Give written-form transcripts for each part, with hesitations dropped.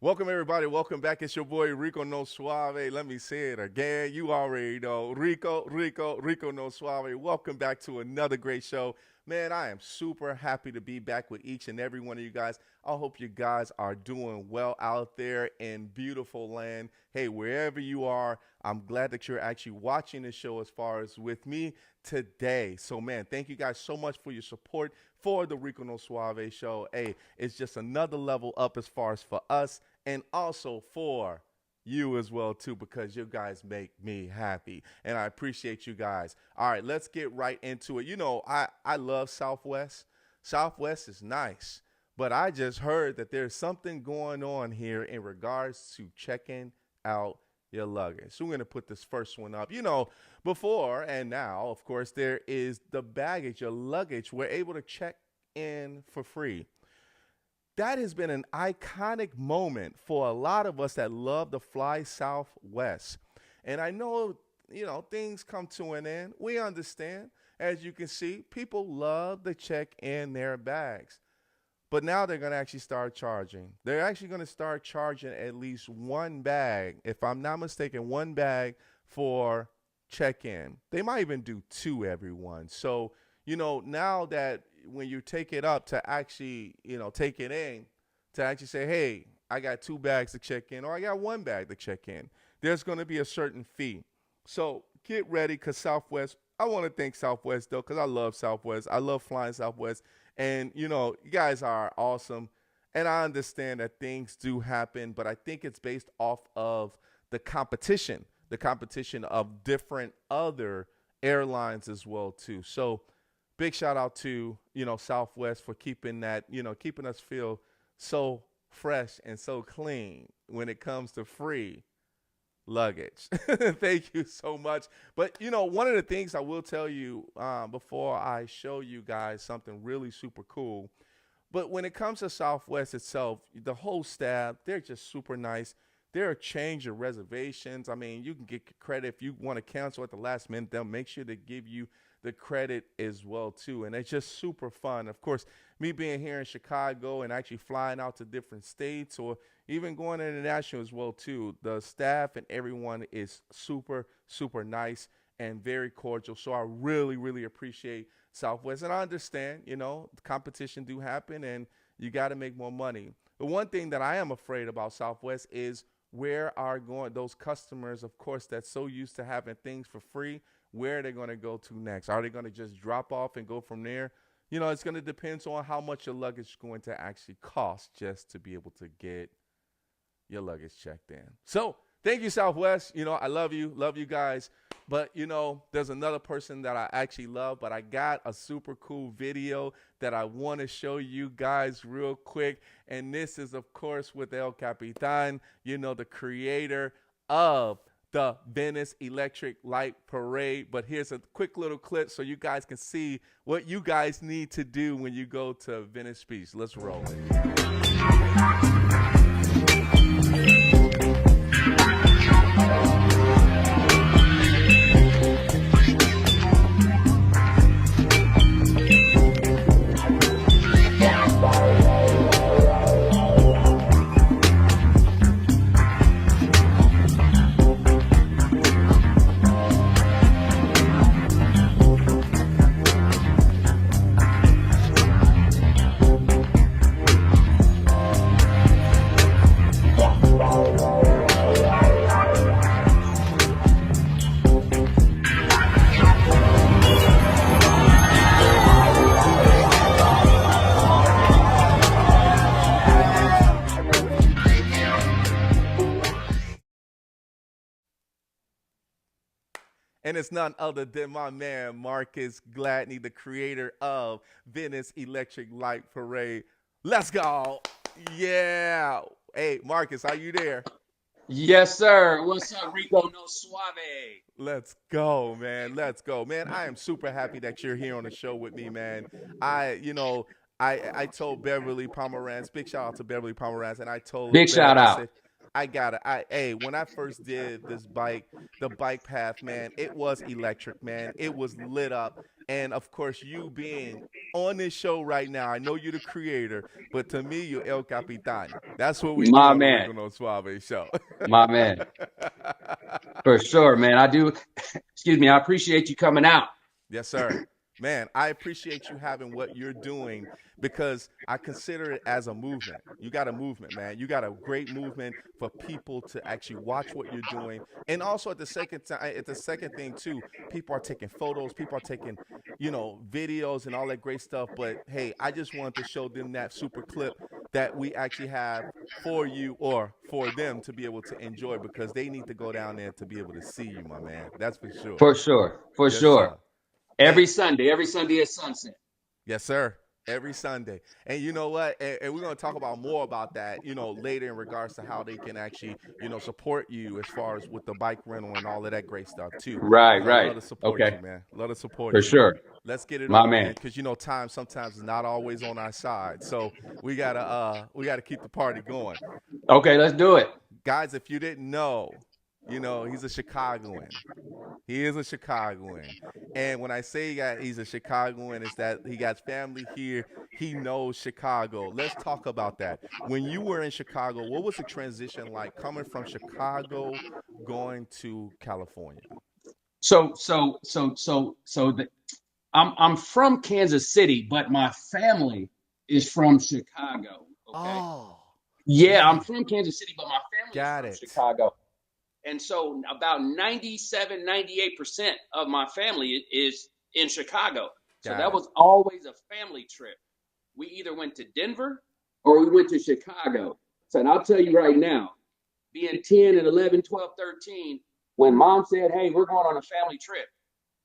Welcome, everybody. Welcome back. It's your boy Rico No Suave. Let me say it again. You already know. Rico No Suave. Welcome back to another great show. Man, I am super happy to be back with each and every one of you guys. I hope you guys are doing well out there in beautiful land. Hey, wherever you are, I'm glad that you're actually watching the show as far as with me today. So, man, thank you guys so much for your support for the Rico No Suave show. Hey, it's just another level up as far as for us and also for you as well too, because you guys make me happy and I appreciate you guys. All right, let's get right into it. I love Southwest is nice, but I just heard that there's something going on here in regards to checking out your luggage. So we're going to put this first one up. Before and now, of course, there is the baggage, your luggage. We're able to check in for free. That has been an iconic moment for a lot of us that love to fly Southwest. And I know, things come to an end. We understand. As you can see, people love to check in their bags. But now they're going to actually start charging. They're actually going to start charging at least one bag, if I'm not mistaken, one bag for check-in. They might even do two, everyone. So, now that when you take it up to actually, take it in, to actually say, hey, I got two bags to check in or I got one bag to check in, there's going to be a certain fee. So get ready because Southwest, I want to thank Southwest, though, because I love Southwest. I love flying Southwest. And, you guys are awesome. And I understand that things do happen, but I think it's based off of the competition of different other airlines as well, too. So big shout out to, Southwest for keeping that, keeping us feel so fresh and so clean when it comes to free luggage. Thank you so much. But, one of the things I will tell you before I show you guys something really super cool, but when it comes to Southwest itself, the whole staff, they're just super nice. They'll change your reservations. I mean, you can get credit if you want to cancel at the last minute. They'll make sure to give you the credit as well, too. And it's just super fun. Of course, me being here in Chicago and actually flying out to different states or even going international as well, too. The staff and everyone is super, super nice and very cordial. So I really, really appreciate Southwest. And I understand, the competition do happen and you got to make more money. The one thing that I am afraid about Southwest is where are going those customers, of course, that's so used to having things for free, where are they going to go to next? Are they going to just drop off and go from there? It's going to depend on how much your luggage is going to actually cost just to be able to get your luggage checked in. So thank you, Southwest. I love you guys. But, there's another person that I actually love, but I got a super cool video that I want to show you guys real quick. And this is, of course, with El Capitan, the creator of the Venice Electric Light Parade. But here's a quick little clip so you guys can see what you guys need to do when you go to Venice Beach. Let's roll it. And it's none other than my man, Marcus Gladney, the creator of Venice Electric Light Parade. Let's go. Yeah. Hey, Marcus, are you there? Yes, sir. What's up, Rico No Suave? Let's go, man. Let's go. Man, I am super happy that you're here on the show with me, man. I told Beverly Pomerantz, big shout out to Beverly Pomerantz, and I told Big Bev, shout I out. said, Hey, when I first did this the bike path, man, it was electric, man. It was lit up. And of course, you being on this show right now, I know you're the creator, but to me, you're El Capitan. That's what we do My on the man, Rico No Suave show. my man, for sure, man. I do. Excuse me. I appreciate you coming out. Yes, sir. Man, I appreciate you having what you're doing because I consider it as a movement. You got a movement, man. You got a great movement for people to actually watch what you're doing. And also at the second time, at the second thing too, people are taking photos, people are taking, videos and all that great stuff. But hey, I just wanted to show them that super clip that we actually have for you or for them to be able to enjoy because they need to go down there to be able to see you, my man. That's for sure. For sure, for Yes, sure. sir. Hey, Every Sunday at sunset. yes, sir. Every Sunday. And you know what? And we're going to talk about more about that, later in regards to how they can actually, support you as far as with the bike rental and all of that great stuff too. Right, Love right. to support Okay, you, man. Love to support for you. sure, Let's get it my on, man, man. because time sometimes is not always on our side. So we gotta keep the party going. Okay, let's do it. Guys, if you didn't know, he's a Chicagoan. He is a Chicagoan. And when I say he's a Chicagoan, it's that he got family here. He knows Chicago. Let's talk about that. When you were in Chicago, what was the transition like coming from Chicago going to California? So I'm from Kansas City, but my family is from Chicago. Okay. Oh, Yeah, I'm man. from Kansas City, but my family is Got from it. Chicago. And so about 97, 98% of my family is in Chicago. So Got that it. was always a family trip. We either went to Denver or we went to Chicago. So and I'll tell you right now, being 10 and 11, 12, 13, when mom said, hey, we're going on a family trip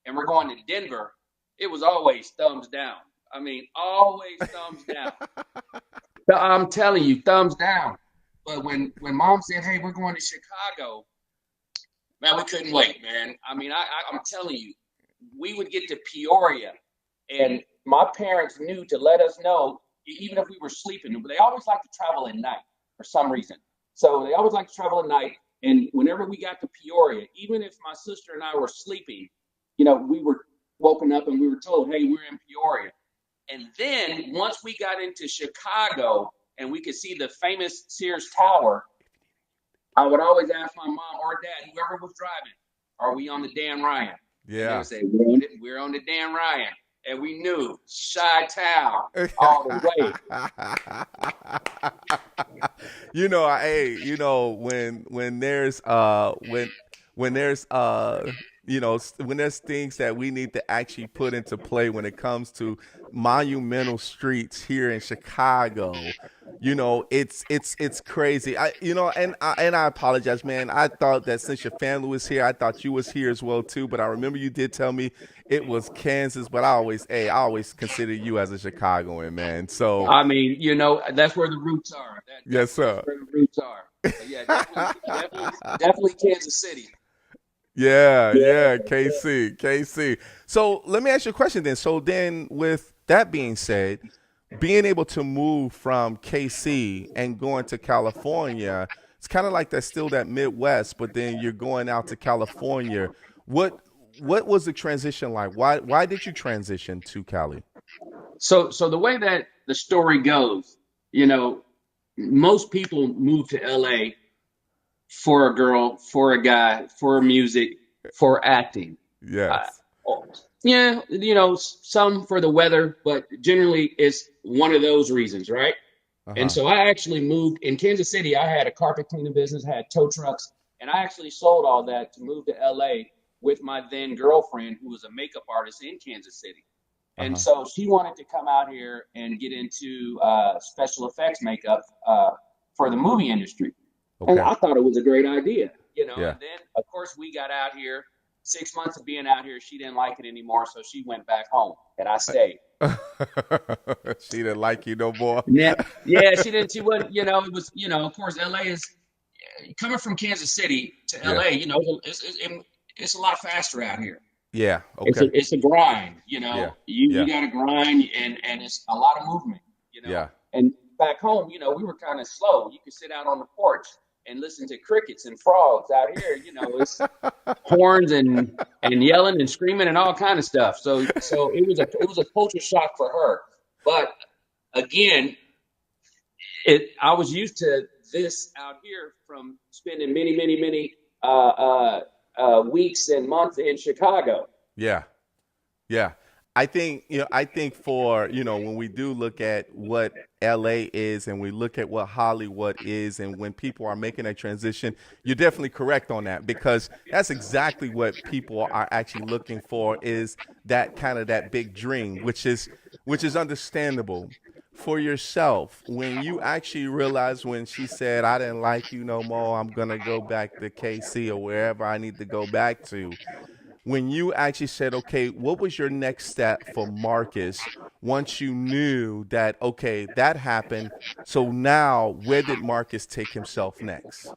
and we're going to Denver, it was always thumbs down. I mean, always thumbs down. I'm telling you, thumbs down. But when mom said, hey, we're going to Chicago, man, we couldn't wait, man. I mean, I'm telling you, we would get to Peoria, and my parents knew to let us know, even if we were sleeping. They always like to travel at night for some reason. So they always like to travel at night. And whenever we got to Peoria, even if my sister and I were sleeping, we were woken up and we were told, hey, we're in Peoria. And then once we got into Chicago and we could see the famous Sears Tower, I would always ask my mom or dad, whoever was driving, are we on the Dan Ryan? And they Yeah. would say, we're on the Dan Ryan. And we knew Chi-Town all the way. When there's things that we need to actually put into play when it comes to monumental streets here in Chicago, it's crazy. And I apologize, man. I thought that since your family was here, I thought you was here as well too. But I remember you did tell me it was Kansas. But I always consider you as a Chicagoan, man. So I mean, that's where the roots are. yes, That's sir. where the roots are. But yeah, definitely Kansas City. Yeah, yeah, KC, KC. So let me ask you a question then. So then, with that being said, being able to move from KC and going to California, it's kind of like that's still that Midwest, but then you're going out to California. What what was the transition like? Why did you transition to Cali? So the way that the story goes, you know, most people move to LA for a girl, for a guy, for music, for acting. Uh, Yes. yeah, some for the weather, but generally it's one of those reasons, right? Uh And huh. so I actually moved in Kansas City. I had a carpet cleaning business, had tow trucks, and I actually sold all that to move to LA with my then girlfriend, who was a makeup artist in Kansas City. Uh And huh. so she wanted to come out here and get into special effects makeup for the movie industry. And Okay. I thought it was a great idea, Yeah. And then, of course, we got out here. 6 months of being out here, she didn't like it anymore, so she went back home, and I stayed. She didn't like you no more. Yeah, yeah, she didn't. She wouldn't. It was. Of course, LA is coming from Kansas City to Yeah. LA. It's a lot faster out here. Yeah. It's Okay. a grind. Yeah. You Yeah. got to grind, and it's a lot of movement. Yeah. And back home, we were kind of slow. You could sit out on the porch and listen to crickets and frogs out here. It's horns and yelling and screaming and all kind of stuff. So it was a culture shock for her. But again, I was used to this out here from spending many weeks and months in Chicago. Yeah. Yeah. I think for, when we do look at what LA is and we look at what Hollywood is and when people are making a transition, you're definitely correct on that because that's exactly what people are actually looking for is that kind of that big dream, which is understandable. For yourself, when you actually realize when she said, I didn't like you no more, I'm going to go back to KC or wherever I need to go back to, when you actually said, okay, what was your next step for Marcus once you knew that, okay, that happened? So now where did Marcus take himself next?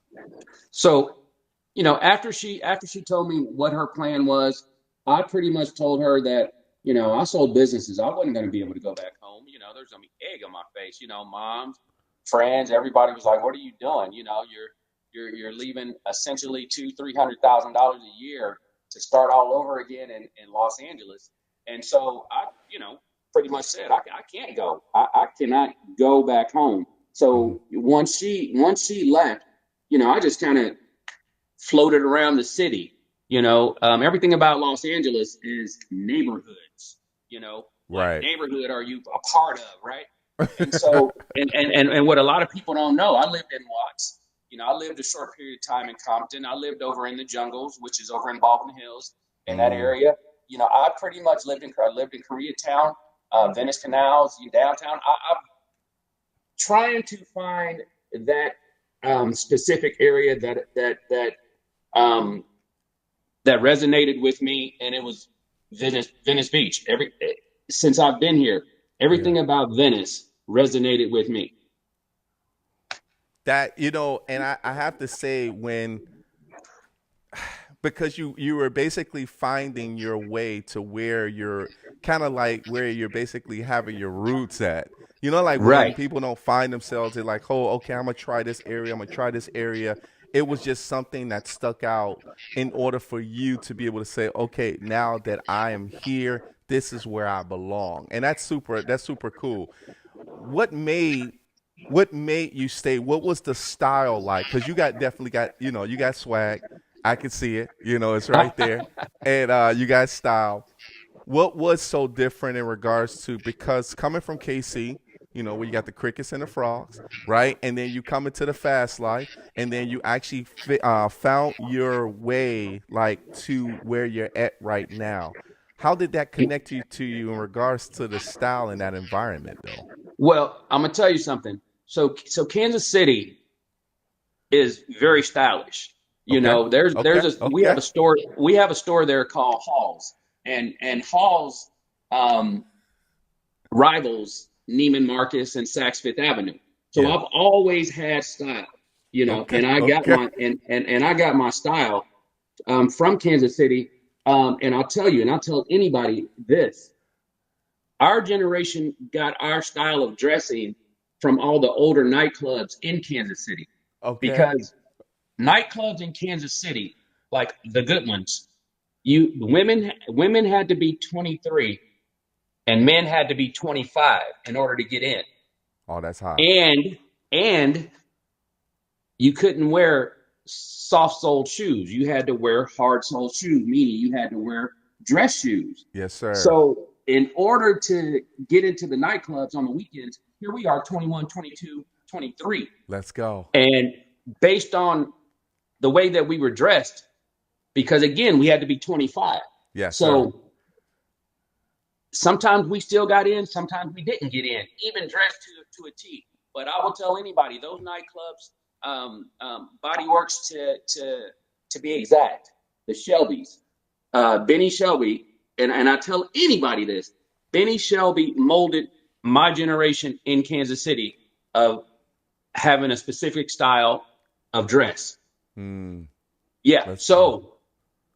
So, after she told me what her plan was, I pretty much told her that, I sold businesses. I wasn't going to be able to go back home. There's going to be egg on my face. Moms, friends, everybody was like, "What are you doing? You're leaving essentially $200,000-$300,000 a year to start all over again in Los Angeles." And so I, pretty much said, I can't go. I cannot go back home. Mhm. So once she left, I just kind of floated around the city. Everything about Los Angeles is neighborhoods. What Right. neighborhood are you a part of, right? And so, and what a lot of people don't know, I lived in Watts. I lived a short period of time in Compton. I lived over in the jungles, which is over in Baldwin Hills, in that Mm. area. I pretty much lived in Koreatown, Venice Canals, downtown. I'm trying to find that specific area um, that resonated with me, and it was Venice Beach. Since I've been here, Yeah. everything about Venice resonated with me. That, and I have to say when because you were basically finding your way to where you're kind of like where you're basically having your roots at. Like when Right. people don't find themselves, they're like, oh, okay, I'm gonna try this area, I'm gonna try this area. It was just something that stuck out in order for you to be able to say, okay, now that I am here, this is where I belong. And that's super cool. What made you stay? What was the style like? Because you definitely got, you got swag. I can see it. It's right there. And you got style. What was so different in regards to, because coming from KC, where you got the crickets and the frogs, right? And then you come into the fast life, and then you actually found your way like to where you're at right now. How did that connect to you in regards to the style in that environment, though? Well, I'm gonna tell you something. So Kansas City is very stylish. Okay. There's Okay. a Okay. we have a store there called Halls, and Halls um, rivals Neiman Marcus and Saks Fifth Avenue. So Yeah. I've always had style, Okay. and I got Okay. my style from Kansas City. And I'll tell you, and I'll tell anybody this: our generation got our style of dressing from all the older nightclubs in Kansas City, Okay. because nightclubs in Kansas City, like the good ones, women had to be 23 and men had to be 25 in order to get in. Oh, that's hot. And you couldn't wear soft soled shoes. You had to wear hard soled shoes, meaning you had to wear dress shoes. Yes, sir. So, in order to get into the nightclubs on the weekends, here we are 21, 22, 23. Let's go. And based on the way that we were dressed, because again, we had to be 25. Yes, sir. So, sometimes we still got in, sometimes we didn't get in, even dressed to a T. But I will tell anybody, those nightclubs, Body Works to be exact, the Shelbys, Benny Shelby, and I tell anybody this, Benny Shelby molded my generation in Kansas City of having a specific style of dress. Mm, Yeah. let's go. So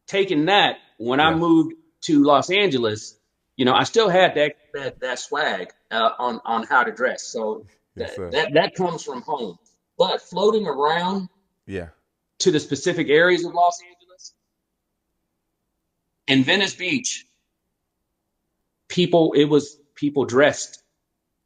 taking that, when I Yeah. moved to Los Angeles, I still had that swag on how to dress. So Yes, sir. that comes from home. But floating around Yeah. to the specific areas of Los Angeles. In Venice Beach, people dressed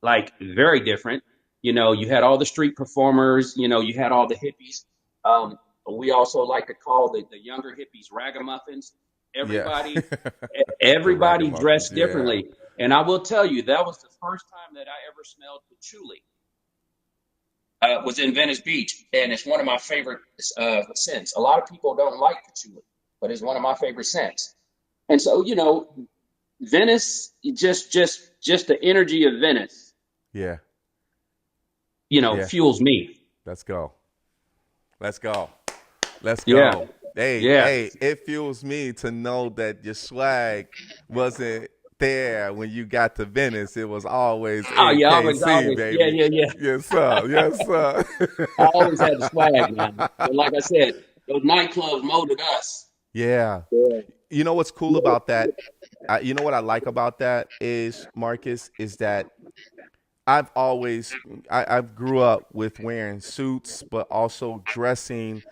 like very different. You had all the street performers, you had all the hippies. Um, we also like to call the younger hippies ragamuffins. Yeah. Everybody, The everybody ragamuffins. dressed Yeah. differently. And I will tell you, that was the first time that I ever smelled patchouli. Was in Venice Beach, and it's one of my favorite scents. A lot of people don't like patchouli, but it's one of my favorite scents. And so, Venice, just the energy of Venice, Yeah. Yeah. fuels me. Let's go. Let's go. Let's Yeah, go. Hey, yeah. hey, it fuels me to know that your swag wasn't there when you got to Venice. It was always Oh in yeah, KC, always. Yeah, baby. yeah, yeah. Yes, sir. Yes, sir. I always had the swag, man. But like I said, those nightclubs molded us. Yeah. Yeah. You know what's cool about that? You know what I like about that is, Marcus, is that I've always I've grew up with wearing suits, but also dressing,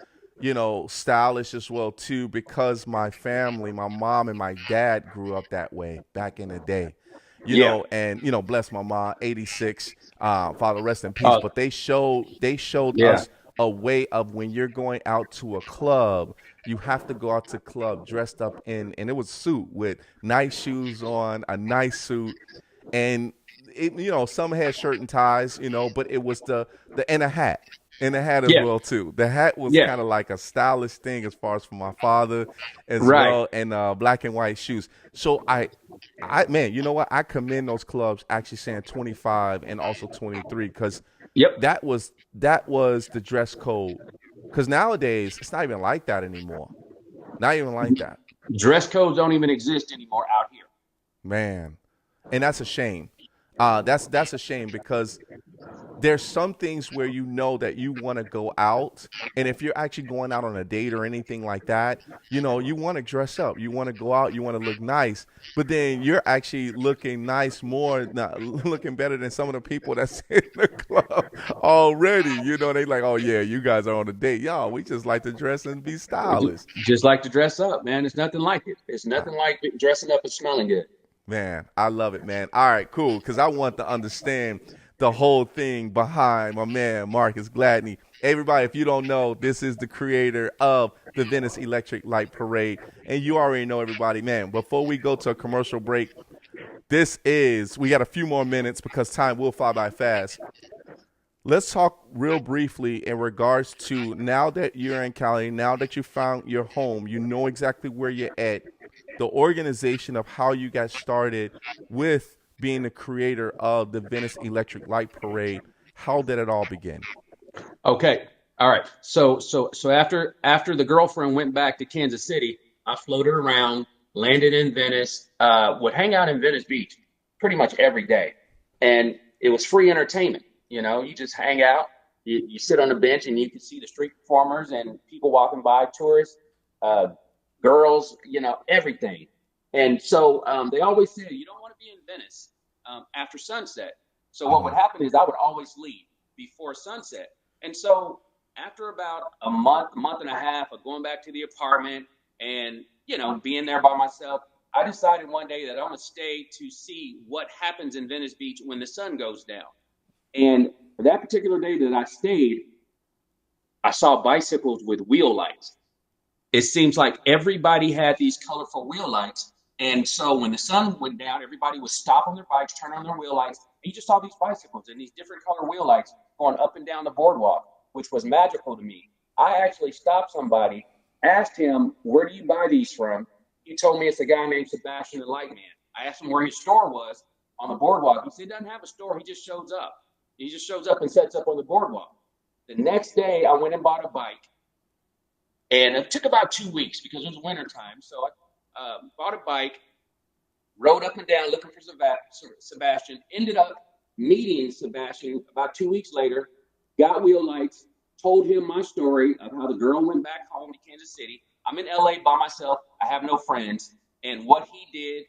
stylish as well too, because my family, my mom and my dad grew up that way back in the day. Yeah. And bless my mom, 86, Father rest in peace. Oh, But they showed yeah. us a way of when you're going out to a club, you have to go out to club dressed up in, and it was suit with nice shoes on, a nice suit, and some had shirt and ties, but it was the and a hat. And a hat as Yeah. well too. The hat was Yeah. kind of like a stylish thing as far as for my father as Right. well, and black and white shoes. So man, you know what? I commend those clubs actually saying 25 and also 23, because Yep. that was the dress code. Because nowadays it's not even like that anymore. Not even like that, Dress codes don't even exist anymore out here. man. And that's a shame. That's a shame, because there's some things where that you want to go out, and if you're actually going out on a date or anything like that, you want to dress up, you want to go out, you want to look nice, but then you're actually looking nice more, not looking better than some of the people that's in the club already. They like, oh yeah, you guys are on a date, y'all. We just like to dress and be stylish. Just like to dress up, man. It's nothing like it. It's nothing like dressing up and smelling good. Man, I love it, man. All right, cool. Because I want to understand the whole thing behind my man, Marcus Gladney. Everybody, if you don't know, this is the creator of the Venice Electric Light Parade. And you already know, everybody, man. Before we go to a commercial break, we got a few more minutes because time will fly by fast. Let's talk real briefly in regards to, now that you're in Cali, now that you found your home, you know exactly where you're at, the organization of how you got started with being the creator of the Venice Electric Light Parade. How did it all begin? Okay. All right. So after the girlfriend went back to Kansas City, I floated around, landed in Venice, would hang out in Venice Beach pretty much every day. And it was free entertainment. You just hang out, you sit on a bench and you can see the street performers and people walking by, tourists, girls, everything. And so they always say, you don't want to be in Venice after sunset. So what would happen is I would always leave before sunset. And so after about a month and a half of going back to the apartment and, being there by myself, I decided one day that I'm going to stay to see what happens in Venice Beach when the sun goes down. And for that particular day that I stayed, I saw bicycles with wheel lights. It seems like everybody had these colorful wheel lights. And so when the sun went down, everybody would stop on their bikes, turn on their wheel lights. And you just saw these bicycles and these different color wheel lights going up and down the boardwalk, which was magical to me. I actually stopped somebody, asked him, where do you buy these from? He told me it's a guy named Sebastian the Lightman. I asked him where his store was on the boardwalk. He said he doesn't have a store. He just shows up. He just shows up and sets up on the boardwalk. The next day, I went and bought a bike. And it took about 2 weeks because it was wintertime. So I bought a bike, rode up and down looking for Sebastian, ended up meeting Sebastian about 2 weeks later, got wheel lights, told him my story of how the girl went back home to Kansas City. I'm in LA by myself. I have no friends. And what he did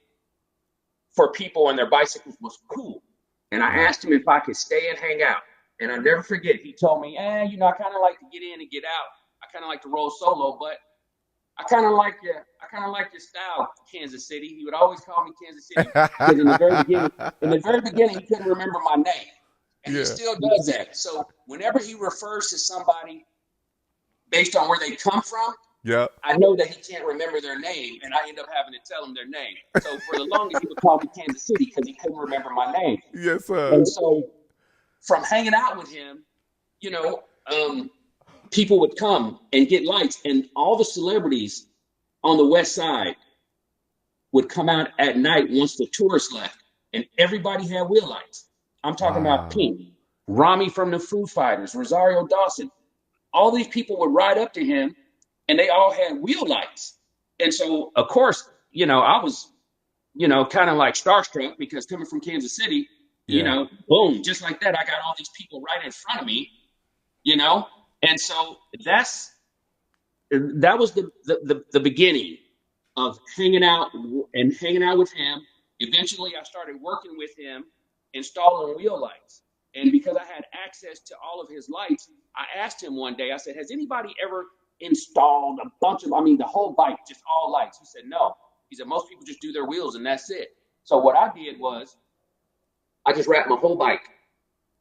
for people and their bicycles was cool. And I asked him if I could stay and hang out. And I'll never forget, he told me, I kind of like to get in and get out. I kind of like to roll solo, but I kind of like your style, Kansas City. He would always call me Kansas City because in the very beginning, he couldn't remember my name, and he Yeah. still does that. So whenever he refers to somebody based on where they come from, Yep. I know that he can't remember their name, and I end up having to tell him their name. So for the longest, he would call me Kansas City because he couldn't remember my name. Yes, sir. And so from hanging out with him, you know, people would come and get lights, and all the celebrities on the West Side would come out at night once the tourists left, and everybody had wheel lights. I'm talking about Wow. Pink, Rami from the Foo Fighters, Rosario Dawson. All these people would ride up to him, and they all had wheel lights. And so, of course, I was, kind of like starstruck because coming from Kansas City, Yeah. boom, just like that, I got all these people right in front of me, you know? And so that was the beginning of hanging out with him. Eventually, I started working with him, installing wheel lights. And because I had access to all of his lights, I asked him one day, I said, has anybody ever installed the whole bike, just all lights? He said, no. He said, most people just do their wheels and that's it. So what I did was I just wrapped my whole bike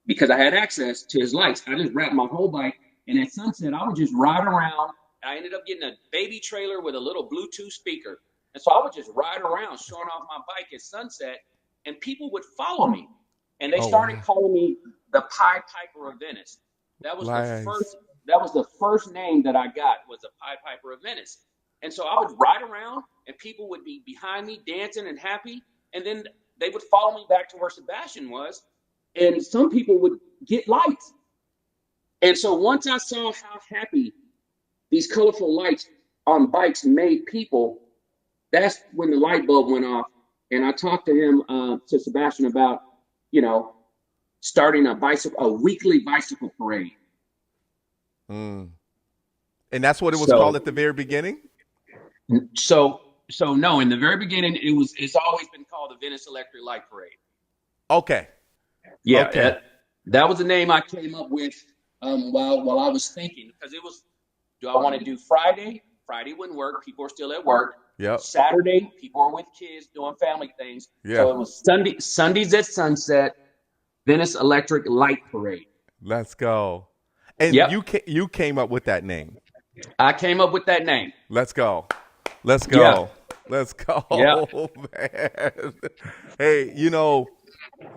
because I had access to his lights. I just wrapped my whole bike. And at sunset, I would just ride around. I ended up getting a baby trailer with a little Bluetooth speaker. And so I would just ride around showing off my bike at sunset, and people would follow me. And they started calling me the Pied Piper of Venice. That was the first name that I got, was the Pied Piper of Venice. And so I would ride around, and people would be behind me dancing and happy. And then they would follow me back to where Sebastian was. And some people would get lights. And so once I saw how happy these colorful lights on bikes made people, that's when the light bulb went off. And I talked to him, to Sebastian, about, starting a weekly bicycle parade. And that's what it was called at the very beginning? So no, in the very beginning, it's always been called the Venice Electric Light Parade. Okay. Yeah. Okay. That was the name I came up with while I was thinking, because it was, do I want to do Friday? Friday wouldn't work. People are still at work. Yep. Saturday, people are with kids doing family things. Yeah. So it was Sundays at sunset, Venice Electric Light Parade. Let's go. And you came up with that name. I came up with that name. Let's go. Let's go. Yeah. Let's go, Yeah. man. Hey,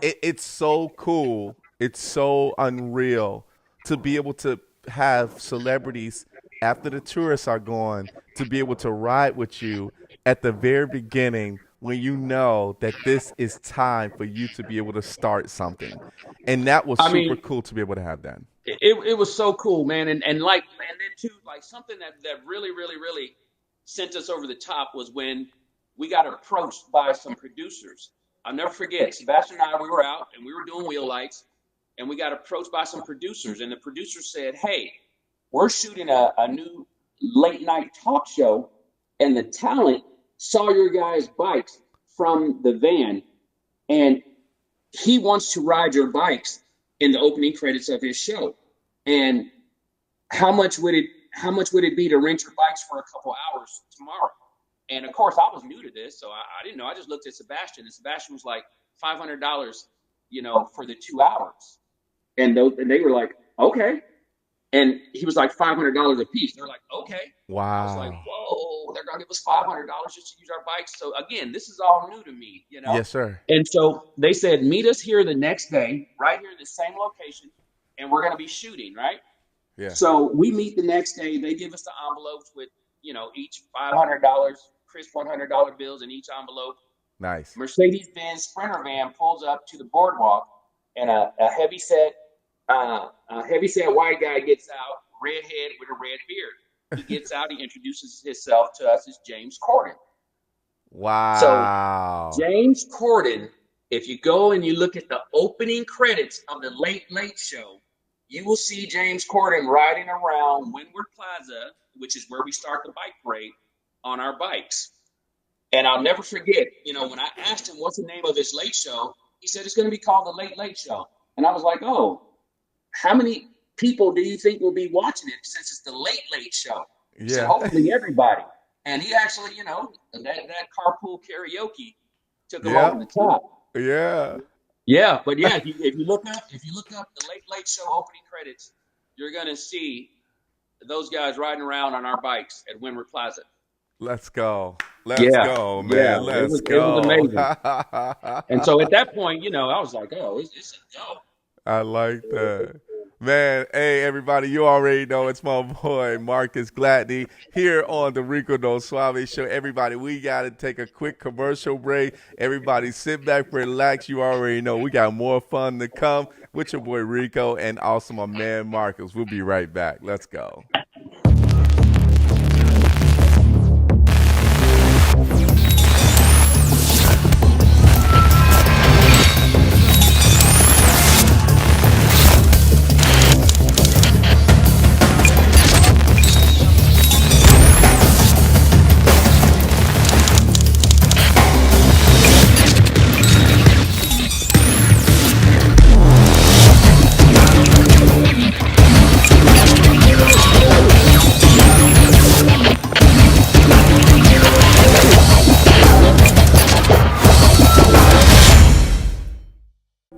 it's so cool. It's so unreal to be able to have celebrities after the tourists are gone to be able to ride with you at the very beginning when you know that this is time for you to be able to start something. And that was super cool to be able to have that. It was so cool, man. And then too, like something that really, really, really sent us over the top was when we got approached by some producers. I'll never forget, Sebastian and I, we were out and we were doing wheel lights, and we got approached by some producers, and the producers said, hey, we're shooting a new late night talk show, and the talent saw your guys' bikes from the van, and he wants to ride your bikes in the opening credits of his show. And how much would it be to rent your bikes for a couple hours tomorrow? And of course, I was new to this, so I didn't know. I just looked at Sebastian, and Sebastian was like, $500, for the 2 hours. And they were like, okay. And he was like, $500 a piece. They're like, okay. Wow. I was like, whoa, they're going to give us $500 just to use our bikes. So again, this is all new to me, Yes, sir. And so they said, meet us here the next day, right here in the same location, and we're going to be shooting, right? Yeah. So we meet the next day. They give us the envelopes with, each $500, crisp $100 bills in each envelope. Nice. Mercedes-Benz Sprinter van pulls up to the boardwalk, and a heavy-set white guy gets out, redhead with a red beard. He gets out, he introduces himself to us as James Corden. Wow. So James Corden, if you go and you look at the opening credits of the Late Late Show, you will see James Corden riding around Windward Plaza, which is where we start the bike parade, on our bikes. And I'll never forget, when I asked him what's the name of his late show, he said it's going to be called the Late Late Show. And I was like, oh, how many people do you think will be watching it since it's the late show? He said, Yeah. hopefully everybody. And he actually, that carpool karaoke took him over Yep. the top. Yeah. Yeah, but yeah, if you look up the late show opening credits, you're gonna see those guys riding around on our bikes at Windward Plaza. Let's go. Let's Yeah, go, yeah, man. Let's it was go. amazing. And so at that point, I was like, oh, it's a go. I like that. Man, hey, everybody, you already know it's my boy, Marcus Gladney, here on the Rico No Suave Show. Everybody, we got to take a quick commercial break. Everybody, sit back, relax. You already know we got more fun to come with your boy Rico and also my man, Marcus. We'll be right back. Let's go.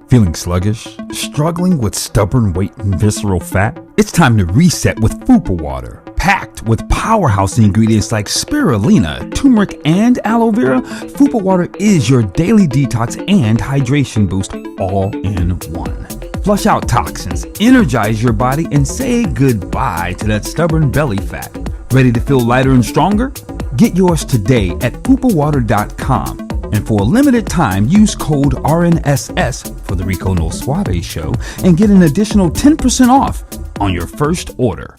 Feeling sluggish? Struggling with stubborn weight and visceral fat? It's time to reset with Fupa Water. Packed with powerhouse ingredients like spirulina, turmeric, and aloe vera, Fupa Water is your daily detox and hydration boost all in one. Flush out toxins, energize your body, and say goodbye to that stubborn belly fat. Ready to feel lighter and stronger? Get yours today at fupawater.com. And for a limited time, use code RNSS for the Rico No Suave Show and get an additional 10% off on your first order.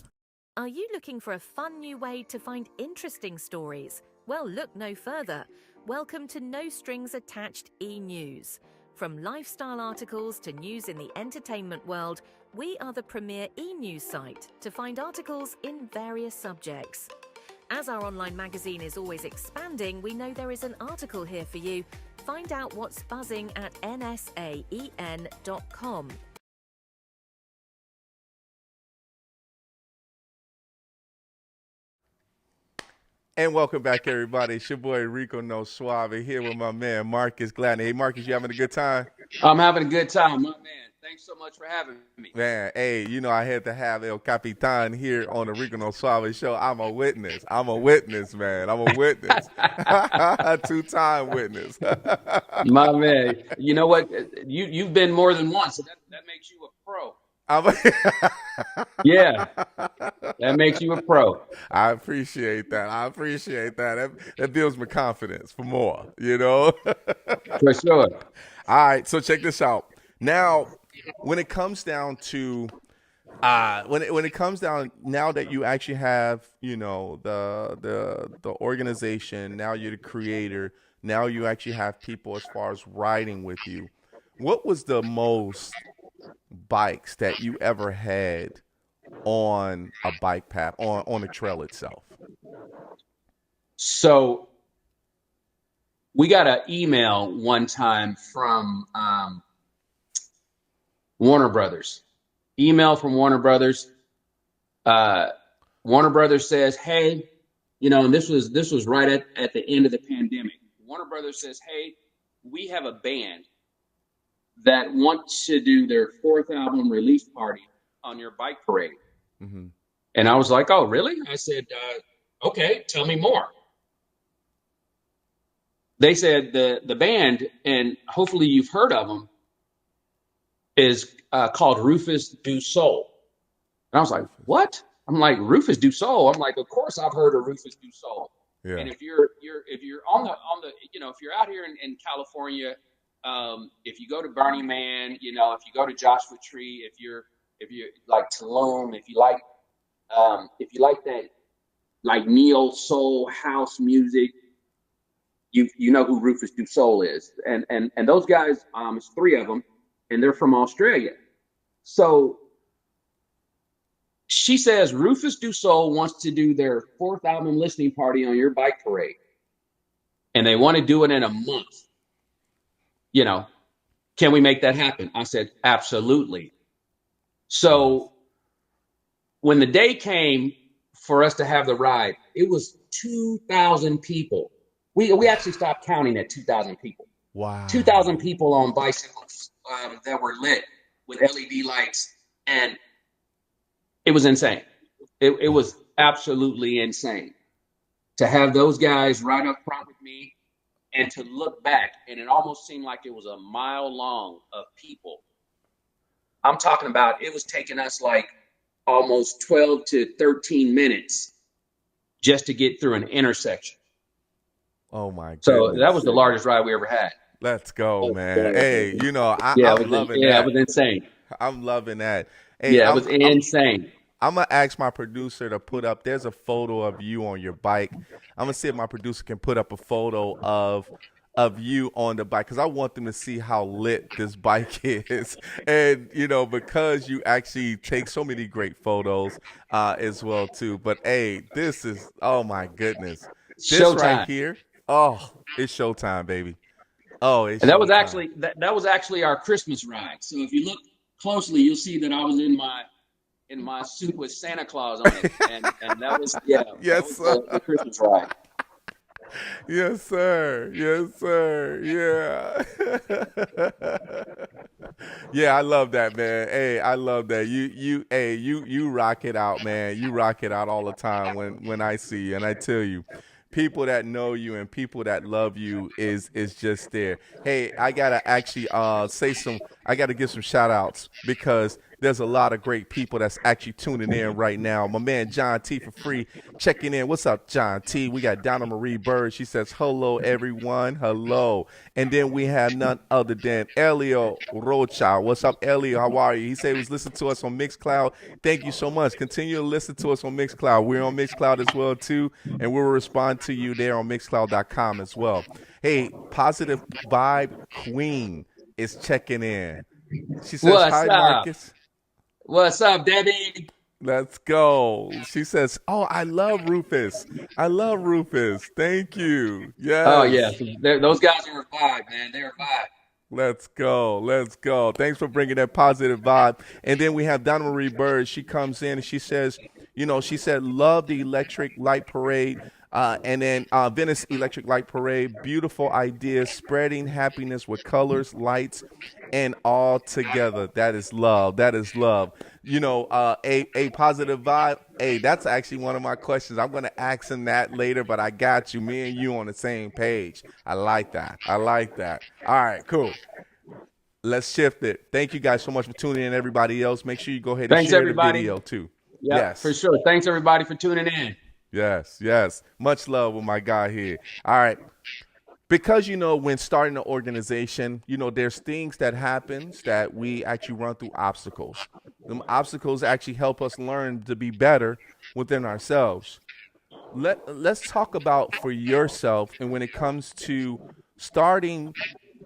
Are you looking for a fun new way to find interesting stories? Well, look no further. Welcome to No Strings Attached e-News. From lifestyle articles to news in the entertainment world, we are the premier e-news site to find articles in various subjects. As our online magazine is always expanding, we know there is an article here for you. Find out what's buzzing at nsaen.com. And welcome back, everybody. It's your boy Rico No Suave here with my man Marcus Gladney. Hey, Marcus, you having a good time? I'm having a good time, my man. Thanks so much for having me. Man, hey, I had to have El Capitan here on the Rico No Suave Show. I'm a witness, man. I'm a witness. Two-time witness. My man. You know what? You've been more than once, so that makes you a pro. Yeah, that makes you a pro. I appreciate that. That builds my confidence for more, For sure. All right, so check this out. Now, when it comes down to when it comes down, now that you actually have, the organization, now you're the creator, now you actually have people as far as riding with you. What was the most bikes that you ever had on a bike path, on the trail itself? So we got an email one time from Warner Brothers. Email from Warner Brothers. Warner Brothers says, hey, and this was right at the end of the pandemic. Warner Brothers says, hey, we have a band that wants to do their 4th album release party on your bike parade. Mm-hmm. And I was like, oh, really? I said, okay, tell me more. They said the band, and hopefully you've heard of them, is called Rufus Du Sol. And I was like, what? I'm like, Rufus Du Sol? I'm like, of course I've heard of Rufus Du Sol. Yeah. And if you're on the if you're out here in California, if you go to Burning Man, if you go to Joshua Tree, if you like Tulum, if you like that like neo soul house music, you know who Rufus Du Sol is. And those guys, it's 3 of them, and they're from Australia. So she says Rufus Du Sol wants to do their 4th album listening party on your bike parade. And they want to do it in a month. Can we make that happen? I said, absolutely. So when the day came for us to have the ride, it was 2,000 people. We actually stopped counting at 2,000 people. Wow. 2,000 people on bicycles that were lit with LED lights, and it was insane. It was absolutely insane to have those guys right up front with me and to look back, and it almost seemed like it was a mile long of people. I'm talking about it was taking us like almost 12 to 13 minutes just to get through an intersection. Oh my goodness. So that was the largest ride we ever had. Let's go, man. Hey, you know, I'm loving that. that. It was insane. I'm loving that. Hey, Yeah, it was insane. I'm going to ask my producer to put up, there's a photo of you on your bike. I'm going to see if my producer can put up a photo of you on the bike, because I want them to see how lit this bike is. And, you know, because you actually take so many great photos as well, too. But, hey, this is, oh, my goodness. This Showtime. right here, oh, it's showtime, baby. Oh, it's and that showtime. was actually our Christmas ride. So if you look closely, you'll see that I was in my suit with Santa Claus on it, and that was Yes, that was the Christmas ride. Yes, sir. Yes, sir. Yeah. Yeah, I love that, man. Hey, I love that. You rock it out, man. You rock it out all the time when I see you. And I tell you, people that know you and people that love you is just there. Hey, I gotta actually I gotta give some shout outs, because there's a lot of great people that's actually tuning in right now. My man John T for free checking in. What's up, John T? We got Donna Marie Bird. She says, hello, everyone. Hello. And then we have none other than Elio Rocha. What's up, Elio? How are you? He said he was listening to us on Mixcloud. Thank you so much. Continue to listen to us on Mixcloud. We're on Mixcloud as well, too. And we'll respond to you there on Mixcloud.com as well. Hey, Positive Vibe Queen is checking in. She says, What's hi, up? Marcus. What's up, Debbie? Let's go. She says, oh, I love Rufus. I love Rufus. Thank you. Yes. Oh, yeah. Those guys are a vibe, man. They're a vibe. Let's go. Let's go. Thanks for bringing that positive vibe. And then we have Donna Marie Bird. She comes in and she says, she said, love the electric light parade. And then Venice Electric Light Parade, beautiful ideas, spreading happiness with colors, lights, and all together. That is love. That is love. A positive vibe. Hey, that's actually one of my questions. I'm going to ask him that later, but I got you. Me and you on the same page. I like that. I like that. All right, cool. Let's shift it. Thank you guys so much for tuning in, everybody else. Make sure you go ahead and share everybody. the video, too. Yep, yes, for sure. Thanks, everybody, for tuning in. Yes, yes. Much love with my guy here. All right. Because, when starting an organization, there's things that happens that we actually run through obstacles. Them obstacles actually help us learn to be better within ourselves. Let's talk about for yourself, and when it comes to starting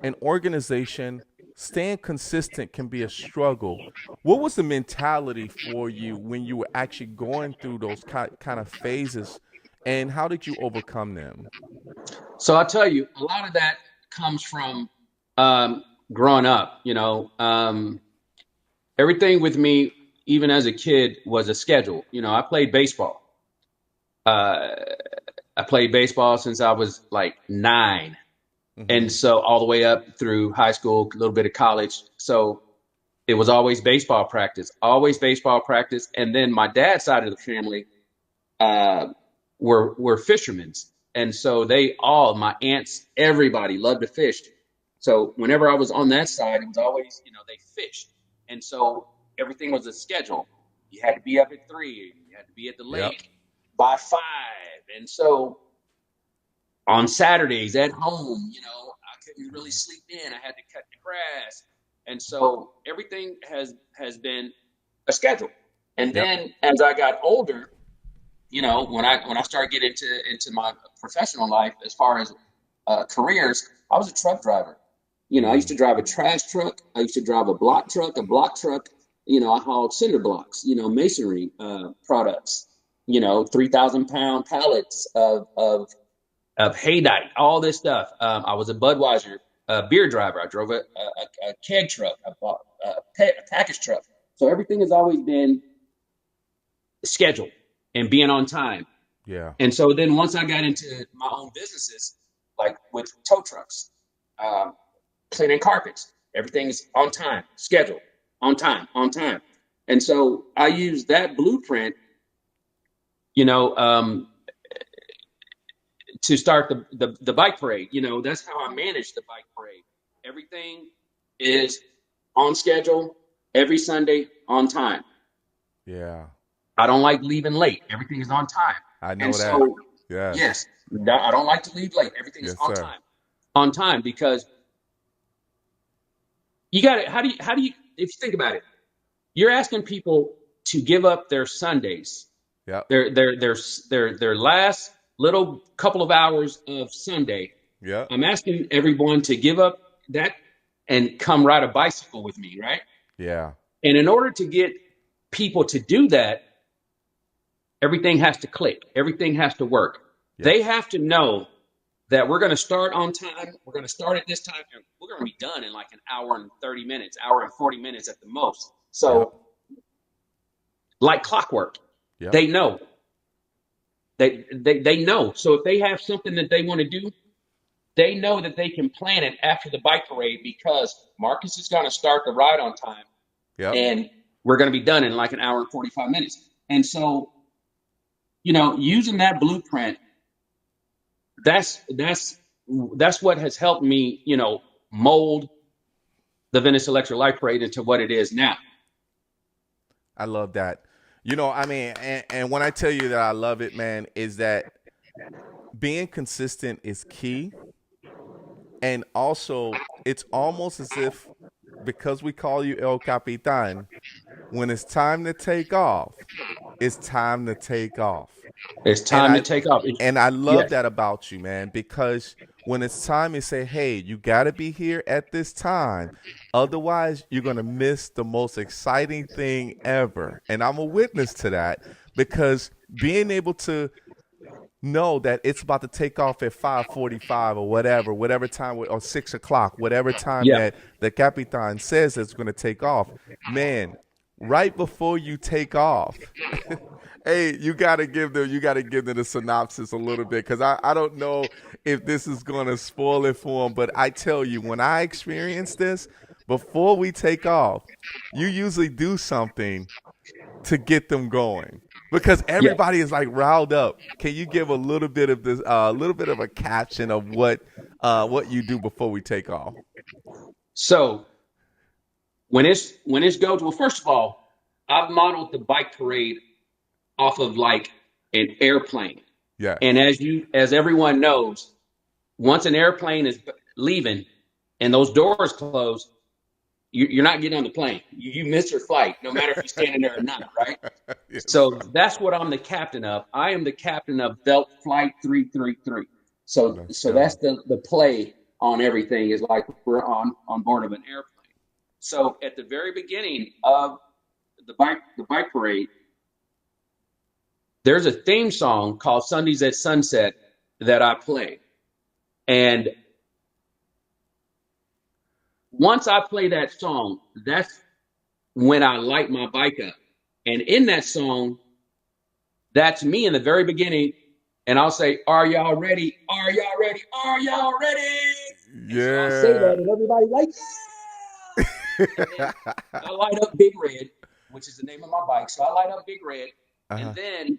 an organization, staying consistent can be a struggle. What was the mentality for you when you were actually going through those kind of phases, and how did you overcome them? So I'll tell you, a lot of that comes from growing up. Everything with me, even as a kid, was a schedule. I played baseball. I played baseball since I was like 9. And so all the way up through high school, a little bit of college. So it was always baseball practice. And then my dad's side of the family were fishermen. And so my aunts, everybody loved to fish. So whenever I was on that side, it was always, they fished. And so everything was a schedule. You had to be up at 3. You had to be at the lake by 5. And so on Saturdays at home, I couldn't really sleep in. I had to cut the grass. And so everything has been a schedule. And then as I got older, when I started getting into my professional life, as far as careers, I was a truck driver. I used to drive a trash truck. I used to drive a block truck. I hauled cinder blocks, masonry products, 3,000-pound pallets of haydite, all this stuff. I was a Budweiser beer driver. I drove a keg truck. I bought a package truck. So everything has always been schedule and being on time. Yeah. And so then once I got into my own businesses, like with tow trucks, cleaning carpets, everything's on time, schedule, on time, on time. And so I use that blueprint, to start the bike parade. That's how I manage the bike parade. Everything is on schedule, every Sunday on time. Yeah. I don't like leaving late. Everything is on time. I know And that. so, Yes. yes, I don't like to leave late. Everything is Yes, on sir. time. On time, because you got it. How do you, if you think about it, you're asking people to give up their Sundays, Yep. their last little couple of hours of Sunday. Yep. I'm asking everyone to give up that and come ride a bicycle with me, right? Yeah. And in order to get people to do that, everything has to click. Everything has to work. Yep. They have to know that we're going to start on time. We're going to start at this time, and we're going to be done in like an hour and 30 minutes, hour and 40 minutes at the most. So, like clockwork, Yep. they know. They know. So if they have something that they want to do, they know that they can plan it after the bike parade, because Marcus is going to start the ride on time. Yep. And we're going to be done in like an hour and 45 minutes. And so, using that blueprint, that's what has helped me, mold the Venice Electric Light Parade into what it is now. I love that. And when I tell you that I love it, man, is that being consistent is key. And also, it's almost as if, because we call you El Capitan, when it's time to take off, it's time to take off. It's time to take off. And I love that about you, man, because when it's time to say, hey, you got to be here at this time. Otherwise, you're going to miss the most exciting thing ever. And I'm a witness to that, because being able to know that it's about to take off at 5:45 or whatever time, or 6 o'clock, whatever time that the Capitan says it's going to take off, man, right before you take off, hey, you got to give them the synopsis a little bit, because I don't know if this is going to spoil it for them, but I tell you, when I experience this, before we take off, you usually do something to get them going, because everybody is like riled up. Can you give a little bit of this, a little bit of a caption of what you do before we take off? So when it's goes, well, first of all, I've modeled the bike parade off of like an airplane. Yeah. And as everyone knows, once an airplane is leaving and those doors close, you're not getting on the plane. You miss your flight, no matter if you're standing there or not, right? Yes. So that's what I'm the captain of. I am the captain of Belt Flight 333. So that's the play on everything, is like we're on board of an airplane. So at the very beginning of the bike parade, there's a theme song called Sundays at Sunset that I play. And once I play that song, that's when I light my bike up. And in that song, that's me in the very beginning. And I'll say, "Are y'all ready? Are y'all ready? Are y'all ready?" Yeah. So I say that, and everybody's like, "Yeah!" I light up Big Red, which is the name of my bike. So I light up Big Red. And then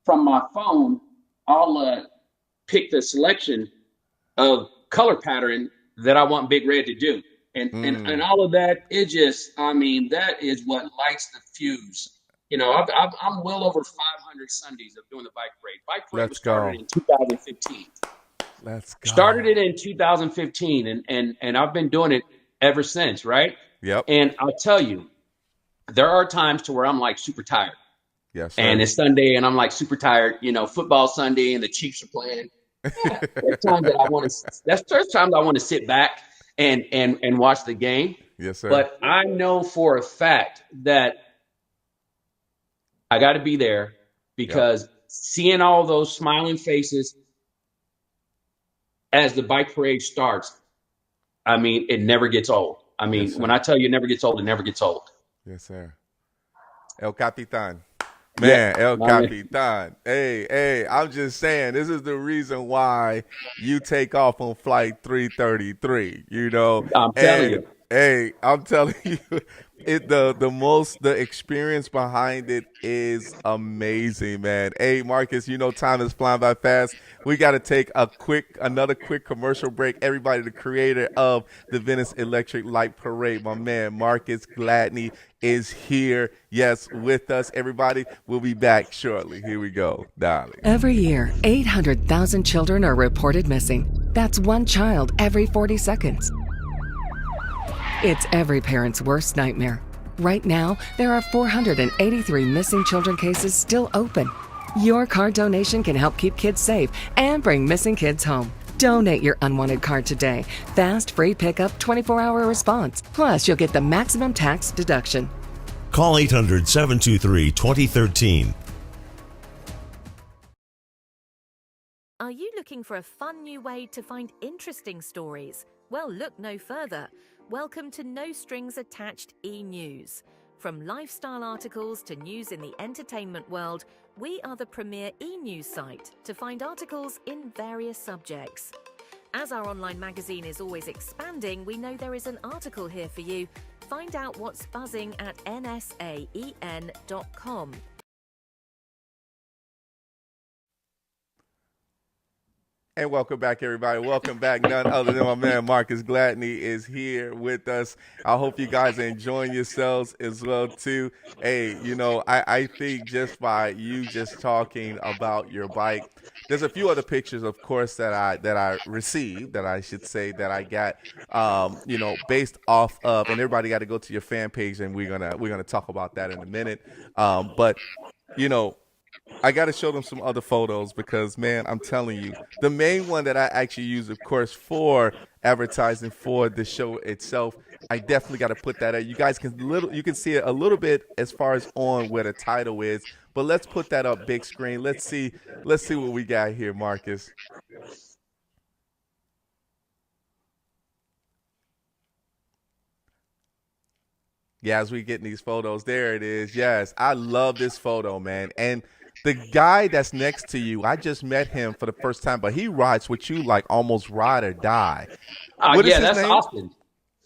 from my phone, I'll pick the selection of color pattern that I want Big Red to do. And all of that, it just, that is what lights the fuse. I'm well over 500 Sundays of doing the bike parade. Bike parade was started in 2015. Let's go. Started it in 2015, and I've been doing it ever since, right? Yep. And I'll tell you, there are times to where I'm like super tired. Yes, sir. And it's Sunday, and I'm like super tired. Football Sunday, and the Chiefs are playing. Yeah, there's times I want to sit back and watch the game. Yes, sir. But I know for a fact that I got to be there, because seeing all those smiling faces as the bike parade starts, it never gets old. Yes, when I tell you it never gets old, it never gets old. Yes, sir. El Capitan. Man, El my man. Capitan. Hey, I'm just saying, this is the reason why you take off on flight 333, I'm telling And you. hey, I'm telling you, the experience behind it is amazing, man. Hey, Marcus, time is flying by fast. We got to take another quick commercial break. Everybody, the creator of the Venice Electric Light Parade, my man Marcus Gladney is here. Yes, with us. Everybody, we'll be back shortly. Here we go, darling. Every year, 800,000 children are reported missing. That's one child every 40 seconds. It's every parent's worst nightmare. Right now, there are 483 missing children cases still open. Your card donation can help keep kids safe and bring missing kids home. Donate your unwanted card today. Fast, free pickup, 24-hour response. Plus, you'll get the maximum tax deduction. Call 800-723-2013. Are you looking for a fun new way to find interesting stories? Well, look no further. Welcome to No Strings Attached e-News. From lifestyle articles to news in the entertainment world, we are the premier e-news site to find articles in various subjects. As our online magazine is always expanding, we know there is an article here for you. Find out what's buzzing at nsaen.com. And welcome back, everybody. Welcome back. None other than my man Marcus Gladney is here with us. I hope you guys are enjoying yourselves as well, too. Hey, I think just by you just talking about your bike, there's a few other pictures, of course, that I received, that I should say, that I got, based off of, and everybody got to go to your fan page, and we're gonna talk about that in a minute. But I got to show them some other photos because, man, I'm telling you, the main one that I actually use, of course, for advertising for the show itself, I definitely got to put that out. You guys you can see it a little bit as far as on where the title is, but let's put that up big screen. Let's see what we got here, Marcus. Yeah, as we get these photos, there it is. Yes, I love this photo, man. And the guy that's next to you, I just met him for the first time, but he rides with you like almost ride or die. What is his That's name? Austin.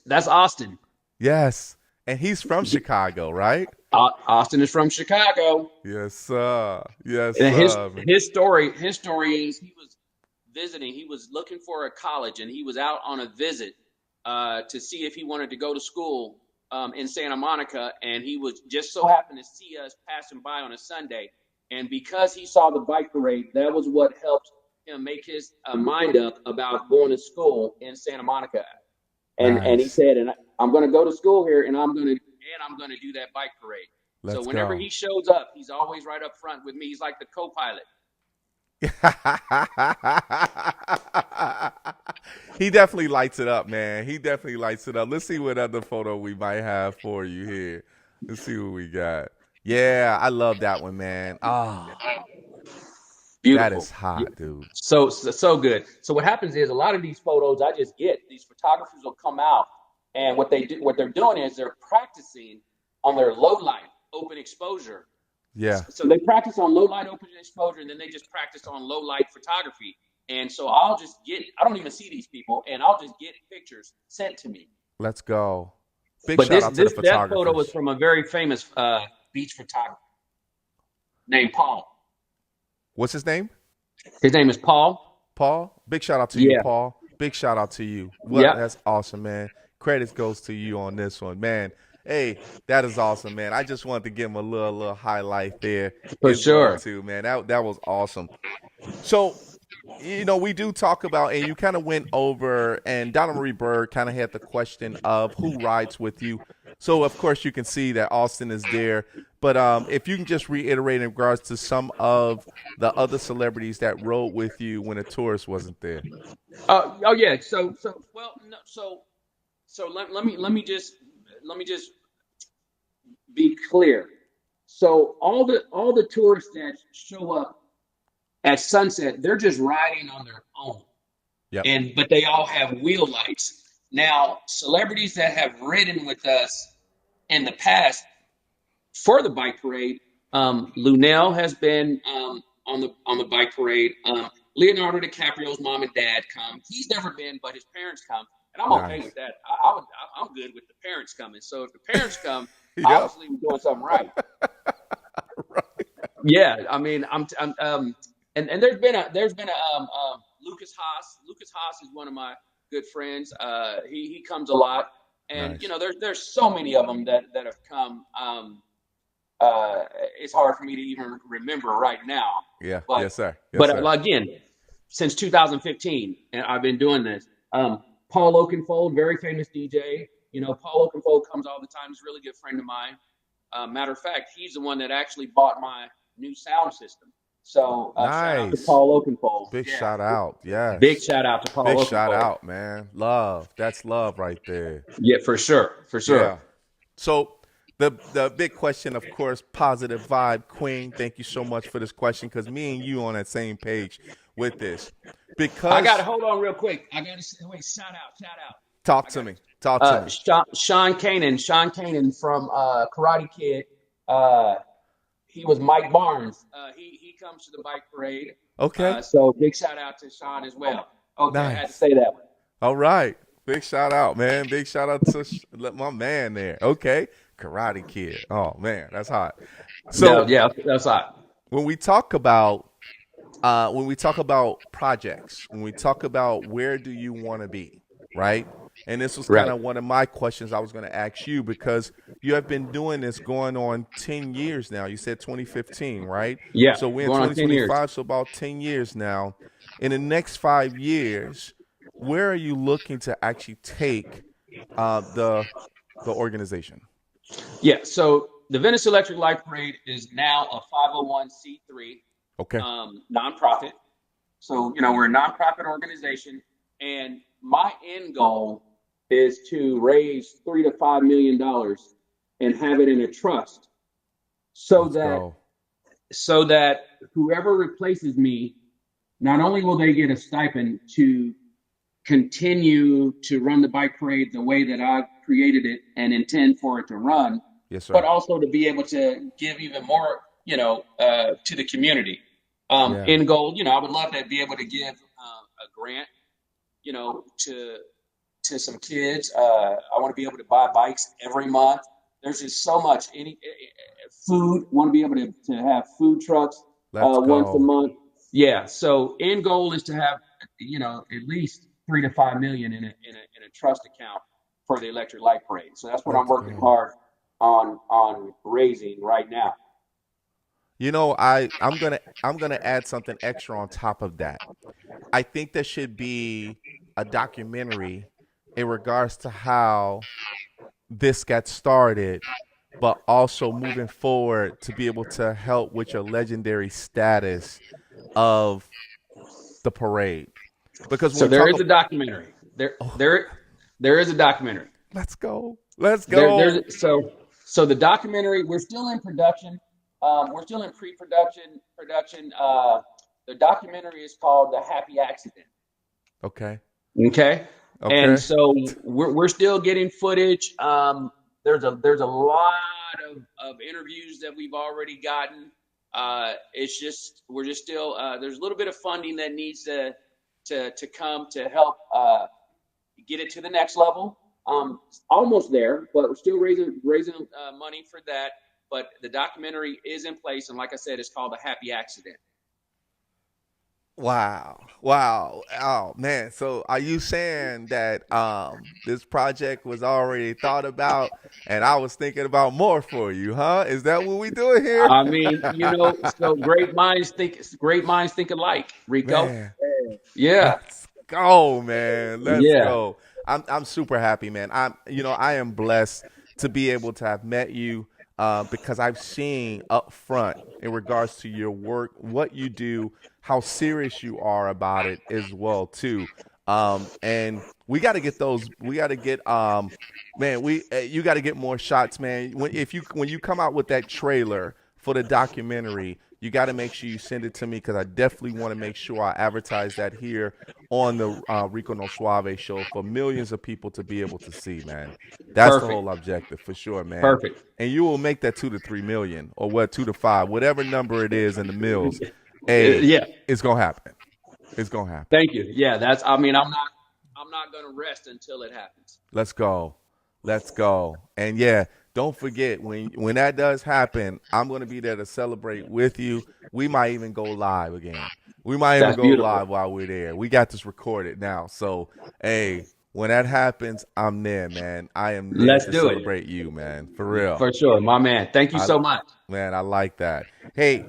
That's Austin. Yes, and he's from Chicago, right? Austin is from Chicago. Yes, sir. Yes, And sir. his story is he was visiting. He was looking for a college, and he was out on a visit to see if he wanted to go to school in Santa Monica, and he was just so happened to see us passing by on a Sunday. And because he saw the bike parade, that was what helped him make his mind up about going to school in Santa Monica. And he said, and I'm going to go to school here, and I'm going to do that bike parade. So whenever he shows up, he's always right up front with me. He's like the co-pilot. He definitely lights it up, man. He definitely lights it up. Let's see what other photo we might have for you here. Let's see what we got. Yeah, I love that one, man. Oh, Beautiful. That is hot, dude. So good. So what happens is a lot of these photos I just get, these photographers will come out, and what they're doing is they're practicing on their low light open exposure. Yeah. So they practice on low light open exposure, and then they just practice on low light photography. And so I don't even see these people, and I'll just get pictures sent to me. Let's go. Big shout out to the photographers. That photo was from a very famous beach photographer named Paul. What's his name? His name is Paul. Paul? Big shout out to you, Paul. Big shout out to you. Well, that's awesome, man. Credits goes to you on this one, man. Hey, that is awesome, man. I just wanted to give him a little highlight there. For sure. Too, man. That was awesome. So, we do talk about, and you kind of went over, and Donna Marie Bird kind of had the question of who rides with you. So, of course, you can see that Austin is there. But if you can just reiterate in regards to some of the other celebrities that rode with you when a tourist wasn't there. Yeah. So let me just be clear. So all the tourists that show up at sunset, they're just riding on their own. Yep. But they all have wheel lights. Now, celebrities that have ridden with us in the past for the bike parade, Lunel has been on the bike parade. Leonardo DiCaprio's mom and dad come. He's never been, but his parents come, and I'm okay Nice. with that. I'm good with the parents coming. So if the parents come, Yep. obviously we're doing something right. Right. Yeah, I mean, and there's been a Lucas Haas. Lucas Haas is one of my good friends. He comes a lot, and Nice. you know, there's so many of them that have come. It's hard for me to even remember right now. Yeah. But, Yes, sir. Yes, but sir. again, since 2015, and I've been doing this. Paul Oakenfold, very famous DJ. You know, Paul Oakenfold comes all the time. He's a really good friend of mine. Matter of fact, he's the one that actually bought my new sound system. So shout out to Nice. Paul Oakenfold. Big Yeah. shout out. Yes. Big shout out to Paul Big Oakenfold. shout out, man. Love. That's love right there. Yeah, for sure. For sure. Yeah. So the big question, of course, positive vibe queen. Thank you so much for this question, because me and you on that same page with this. Because I got to hold on real quick. I got to wait. Shout out. talk to me. Talk to me. Sean Kanan from Karate Kid. He was Mike Barnes. He comes to the bike parade. Okay. So big shout out to Sean as well. Okay, Nice. I had to say that one. All right. Big shout out, man. Big shout out to my man there. Okay. Karate Kid. Oh man, that's hot. So yeah, that's hot. when we talk about projects, when we talk about where do you want to be, right? And this was kind of one of my questions I was going to ask you, because you have been doing this going on 10 years now. You said 2015, right? Yeah. So we're in going on 10 years. 2025, so about 10 years now. In the next 5 years, where are you looking to actually take the organization? Yeah. So the Venice Electric Light Parade is now a 501c3 Okay. nonprofit. So, you know, we're a nonprofit organization, and my end goal is to raise $3 to $5 million and have it in a trust, so that whoever replaces me, not only will they get a stipend to continue to run the bike parade the way that I created it and intend for it to run, Yes, sir. but also to be able to give even more, you know, to the community. End goal, you know, I would love to be able to give a grant, you know, to some kids. I want to be able to buy bikes every month. There's just so much. Food, want to be able to have food trucks once a month. Yeah. So end goal is to have, you know, at least $3 to $5 million in a trust account for the Electric Light Parade. So that's what I'm working hard on raising right now. You know, I'm gonna add something extra on top of that. I think there should be a documentary in regards to how this got started, but also moving forward to be able to help with your legendary status of the parade. Because so there is a documentary. There is a documentary. Let's go. So the documentary, we're still in production. We're still in pre-production. The documentary is called The Happy Accident. Okay. And so we're still getting footage. There's a lot of interviews that we've already gotten. It's just we're just still there's a little bit of funding that needs to come to help get it to the next level. Almost there, but we're still raising money for that. But the documentary is in place, and like I said, it's called The Happy Accident. Wow. Oh man. So are you saying that this project was already thought about and I was thinking about more for you, huh? Is that what we doing here? I mean, you know, so great minds think alike, Rico. Man. Yeah. Let's go, man. Let's go. I'm super happy, man. I am blessed to be able to have met you. Because I've seen up front in regards to your work, what you do, how serious you are about it as well too. And we got to get those. We got to get man. You got to get more shots, man. When you come out with that trailer for the documentary, you got to make sure you send it to me because I definitely want to make sure I advertise that here on the Rico No Suave show for millions of people to be able to see, man. That's the Perfect. whole objective for sure, man. Perfect. And you will make that 2 to 3 million or what, 2 to 5, whatever number it is in the mills. Hey, Yeah. it's going to happen. It's going to happen. Thank you. Yeah, I'm not going to rest until it happens. Let's go. Let's go. And yeah, don't forget when that does happen, I'm going to be there to celebrate with you. We might even go live again. We might even That's go beautiful. live while we're there. We got this recorded now. So, hey, when that happens, I'm there, man. I am there Let's to do it. celebrate you, man. For real. For sure, my man. Thank you so much. Man, I like that. Hey,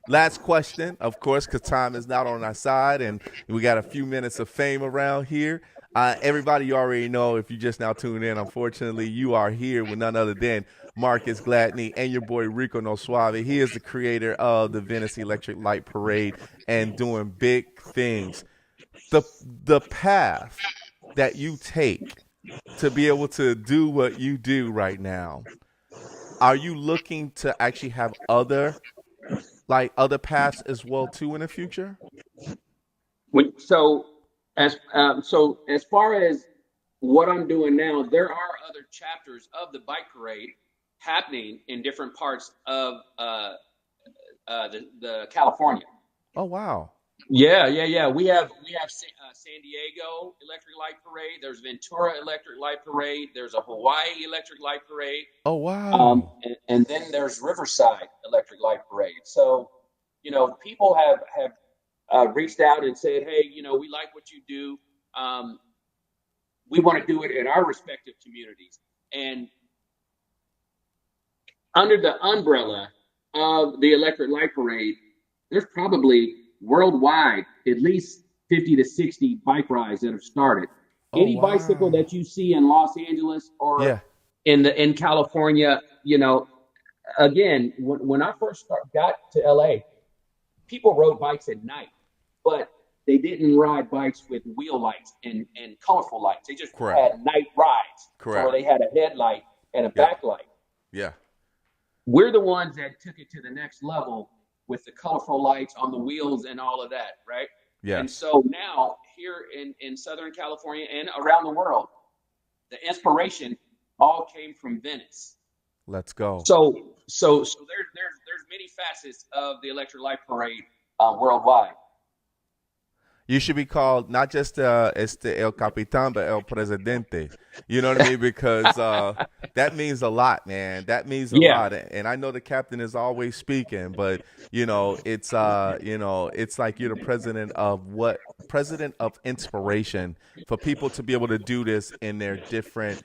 last question, of course, because time is not on our side, and we got a few minutes of fame around here. Everybody, you already know, if you just now tuned in, unfortunately, you are here with none other than Marcus Gladney and your boy Rico No Suave. He is the creator of the Venice Electric Light Parade and doing big things. The path that you take to be able to do what you do right now, are you looking to actually have other paths as well too in the future? So as far as what I'm doing now, there are other chapters of the bike parade happening in different parts of the California. Oh wow! Yeah. We have San Diego Electric Light Parade. There's Ventura Electric Light Parade. There's a Hawaii Electric Light Parade. Oh wow! And then there's Riverside Electric Light Parade. So, people have reached out and said, hey, we like what you do. We want to do it in our respective communities. And under the umbrella of the Electric Light Parade, there's probably worldwide at least 50 to 60 bike rides that have started. Any bicycle that you see in Los Angeles or in California, again, when I first got to LA, people rode bikes at night, but they didn't ride bikes with wheel lights and colorful lights. They just had night rides. Correct. Or they had a headlight and a backlight. Yeah. We're the ones that took it to the next level with the colorful lights on the wheels and all of that, right? Yeah. And so now here in Southern California and around the world, the inspiration all came from Venice. Let's go. So there's many facets of the Electric Light Parade worldwide. You should be called not just El Capitan, but El Presidente. You know what I mean? Because that means a lot, man. That means a lot. And I know the captain is always speaking, but it's like you're the president of inspiration for people to be able to do this in their different,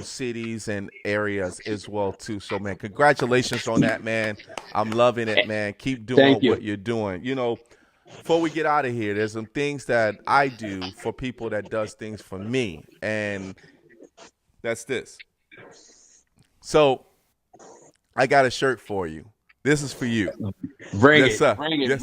cities and areas as well too. So man, congratulations on that, man. I'm loving it, man. Keep doing what you're doing. Before we get out of here, there's some things that I do for people that does things for me, and that's this. So I got a shirt for you. This is for you. Bring it. Yes,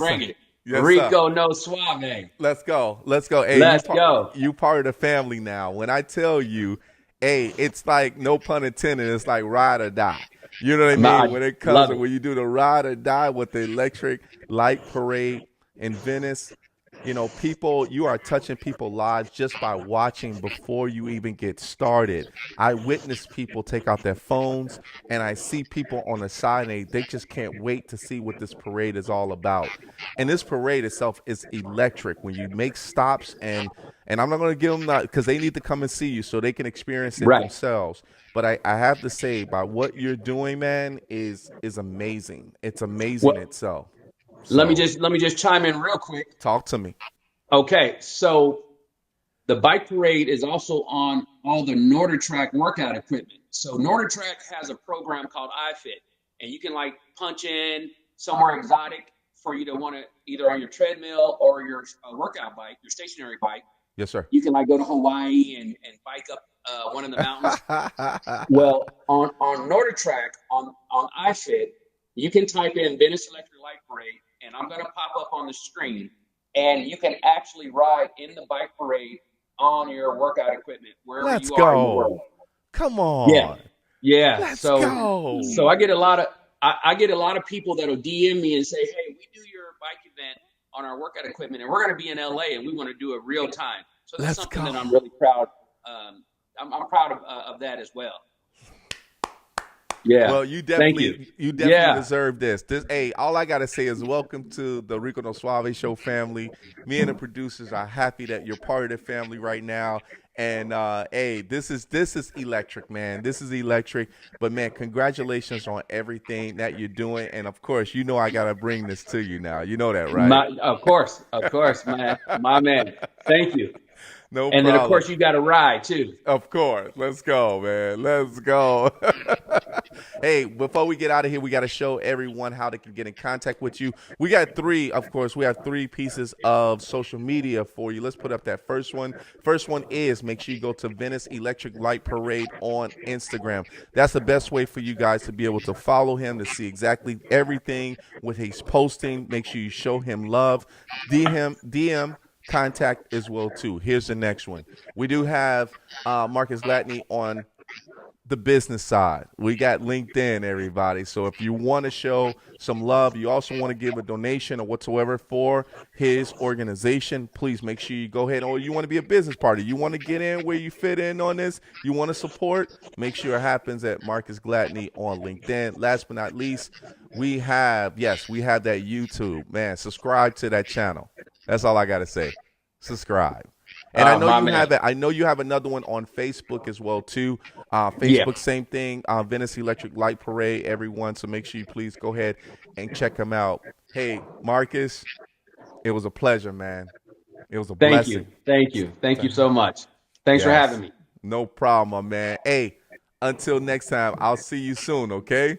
Rico No Suave. Let's go. Hey, let's go. You part of the family now. When I tell you, hey, it's like, no pun intended, it's like ride or die. You know what I mean? When it comes to when you do the ride or die with the Electric Light Parade in Venice, you are touching people's lives just by watching before you even get started. I witness people take out their phones, and I see people on the side, and they just can't wait to see what this parade is all about. And this parade itself is electric. When you make stops, and I'm not going to give them that because they need to come and see you so they can experience it themselves. But I have to say, by what you're doing, man, is amazing. It's amazing itself. So, let me just chime in real quick. Talk to me. Okay, so the bike parade is also on all the NorderTrack workout equipment. So NorderTrack has a program called iFit, and you can punch in somewhere exotic for you to want to either on your treadmill or your workout bike, your stationary bike. Yes, sir. You can go to Hawaii and bike up one of the mountains. Well, on NorderTrack on iFit, you can type in Venice Electric Light Parade, and I'm going to pop up on the screen, and you can actually ride in the bike parade on your workout equipment wherever you are in the world. Come on. Yeah. Let's go. So I get a lot I get a lot of people that'll DM me and say, hey, we do your bike event on our workout equipment, and we're going to be in LA, and we want to do it real time. So that's Let's something go. that I'm really proud. I'm proud of that as well. Yeah. Well, you definitely deserve this. Hey, all I gotta say is welcome to the Rico No Suave Show family. Me and the producers are happy that you're part of the family right now. And hey, this is electric, man. This is electric. But man, congratulations on everything that you're doing. And of course, you know I gotta bring this to you now. You know that, right? Of course, man. My man. Thank you. No and problem. then, of course, you got to ride, too. Of course. Let's go, man. Let's go. Hey, before we get out of here, we got to show everyone how they can get in contact with you. We got three, of course, we have 3 pieces of social media for you. Let's put up that first one. First one is make sure you go to Venice Electric Light Parade on Instagram. That's the best way for you guys to be able to follow him, to see exactly everything what he's posting. Make sure you show him love. DM contact as well too. Here's the next one. We do have Marcus Gladney on the business side. We got LinkedIn, everybody. So if you want to show some love, you also want to give a donation or whatsoever for his organization, please make sure you go ahead. Or you want to be a business partner, you want to get in where you fit in on this, you want to support, make sure it happens at Marcus Gladney on LinkedIn. Last but not least, we have that YouTube. Man, subscribe to that channel. That's all I got to say. Subscribe. And I know you have it. I know you have another one on Facebook as well too. Facebook, same thing. Venice Electric Light Parade, everyone. So make sure you please go ahead and check them out. Hey, Marcus, it was a pleasure, man. It was a blessing. Thank you so much. Thanks for having me. No problem, my man. Hey, until next time, I'll see you soon. Okay.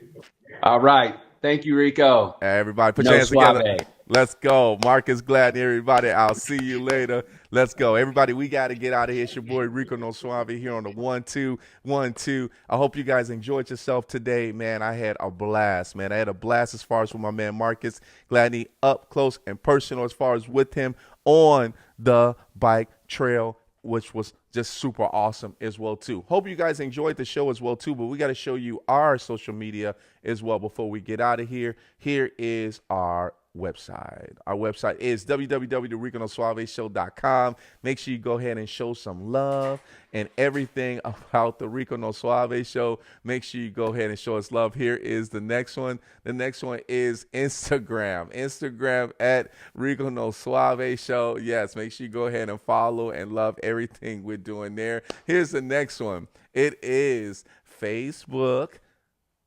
All right. Thank you, Rico. Everybody, put your hands together. Let's go. Marcus Gladney, everybody. I'll see you later. Let's go. Everybody, we got to get out of here. It's your boy Rico No Suave here on the 1-2-1-2. I hope you guys enjoyed yourself today, man. I had a blast, man. I had a blast as far as with my man Marcus Gladney, up close and personal as far as with him on the bike trail, which was just super awesome as well too. Hope you guys enjoyed the show as well too, but we got to show you our social media as well before we get out of here. Here is our website. Our website is www.riconosuaveshow.com. Make sure you go ahead and show some love and everything about the Rico No Suave Show. Make sure you go ahead and show us love. Here is the next one. The next one is Instagram. Instagram at Rico No Suave Show. Yes, make sure you go ahead and follow and love everything we're doing there. Here's the next one. It is Facebook.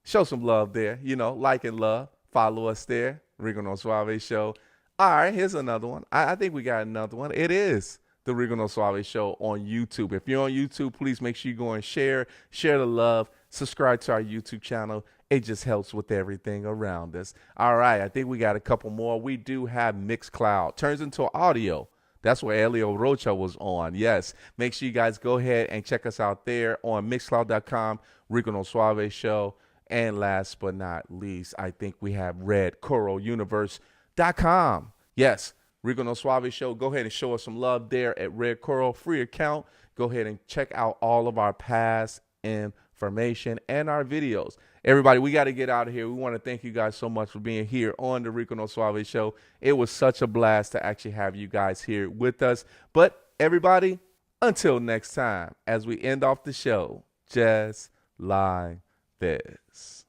Show some love there. Like and love. Follow us there. Rico No Suave Show. All right, here's another one. I think we got another one. It is the Rico No Suave Show on YouTube. If you're on YouTube, please make sure you go and share the love, subscribe to our YouTube channel. It just helps with everything around us. All right, I think we got a couple more. We do have Mixcloud. Turns into audio. That's where Elio Rocha was on. Yes, make sure you guys go ahead and check us out there on Mixcloud.com, Rico No Suave Show. And last but not least, I think we have RedCoralUniverse.com. Yes, Rico No Suave Show. Go ahead and show us some love there at Red Coral. Free account. Go ahead and check out all of our past information and our videos. Everybody, we got to get out of here. We want to thank you guys so much for being here on the Rico No Suave Show. It was such a blast to actually have you guys here with us. But everybody, until next time, as we end off the show, just like this.